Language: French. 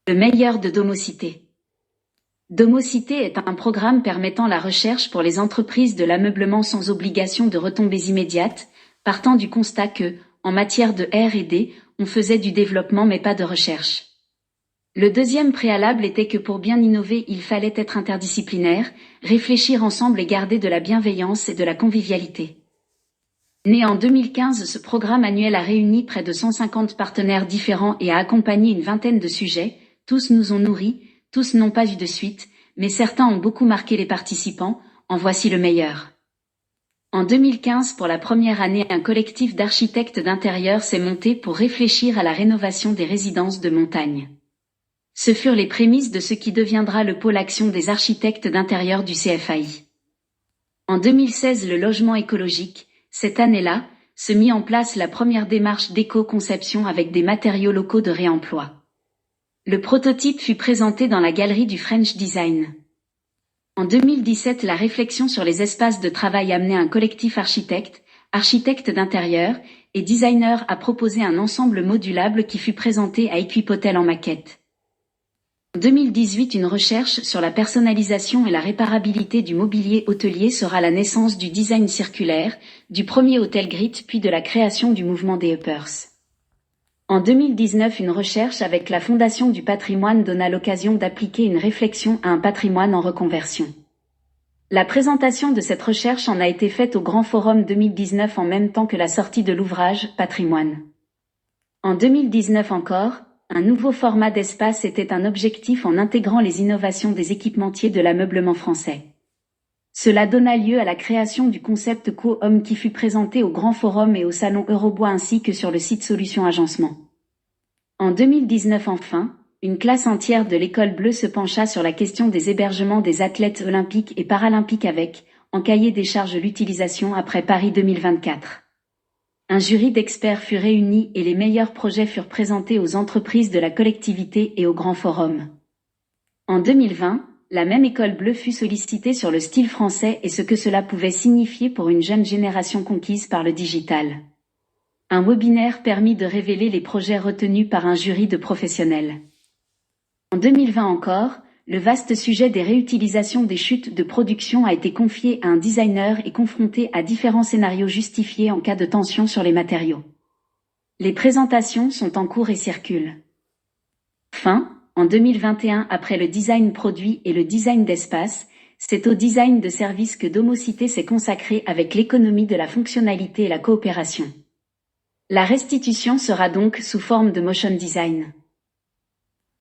Le meilleur de Domocité. Domocité est un programme permettant la recherche pour les entreprises de l'ameublement sans obligation de retombées immédiates, partant du constat que, en matière de R&D, on faisait du développement mais pas de recherche. Le deuxième préalable était que pour bien innover, il fallait être interdisciplinaire, réfléchir ensemble et garder de la bienveillance et de la convivialité. Né en 2015, ce programme annuel a réuni près de 150 partenaires différents et a accompagné une vingtaine de sujets. Tous nous ont nourris, tous n'ont pas eu de suite, mais certains ont beaucoup marqué les participants. En voici le meilleur. En 2015, pour la première année, un collectif d'architectes d'intérieur s'est monté pour réfléchir à la rénovation des résidences de montagne. Ce furent les prémices de ce qui deviendra le pôle action des architectes d'intérieur du CFAI. En 2016, le logement écologique, cette année-là, se mit en place la première démarche d'éco-conception avec des matériaux locaux de réemploi. Le prototype fut présenté dans la galerie du French Design. En 2017, la réflexion sur les espaces de travail amenait un collectif architectes d'intérieur et designers à proposer un ensemble modulable qui fut présenté à Equipotel en maquette. En 2018, une recherche sur la personnalisation et la réparabilité du mobilier hôtelier sera la naissance du design circulaire, du premier hôtel Grit puis de la création du mouvement des Uppers. En 2019, une recherche avec la Fondation du patrimoine donna l'occasion d'appliquer une réflexion à un patrimoine en reconversion. La présentation de cette recherche en a été faite au Grand Forum 2019 en même temps que la sortie de l'ouvrage Patrimoine. En 2019 encore, un nouveau format d'espace était un objectif en intégrant les innovations des équipementiers de l'ameublement français. Cela donna lieu à la création du concept Co-Home qui fut présenté au Grand Forum et au Salon Eurobois ainsi que sur le site Solutions Agencement. En 2019 enfin, une classe entière de l'école bleue se pencha sur la question des hébergements des athlètes olympiques et paralympiques avec, en cahier des charges, l'utilisation après Paris 2024. Un jury d'experts fut réuni et les meilleurs projets furent présentés aux entreprises de la collectivité et au Grand Forum. En 2020, la même école bleue fut sollicitée sur le style français et ce que cela pouvait signifier pour une jeune génération conquise par le digital. Un webinaire permit de révéler les projets retenus par un jury de professionnels. En 2020 encore, le vaste sujet des réutilisations des chutes de production a été confié à un designer et confronté à différents scénarios justifiés en cas de tension sur les matériaux. Les présentations sont en cours et circulent. Enfin, en 2021, après le design produit et le design d'espace, c'est au design de service que Domocité s'est consacré avec l'économie de la fonctionnalité et la coopération. La restitution sera donc sous forme de motion design.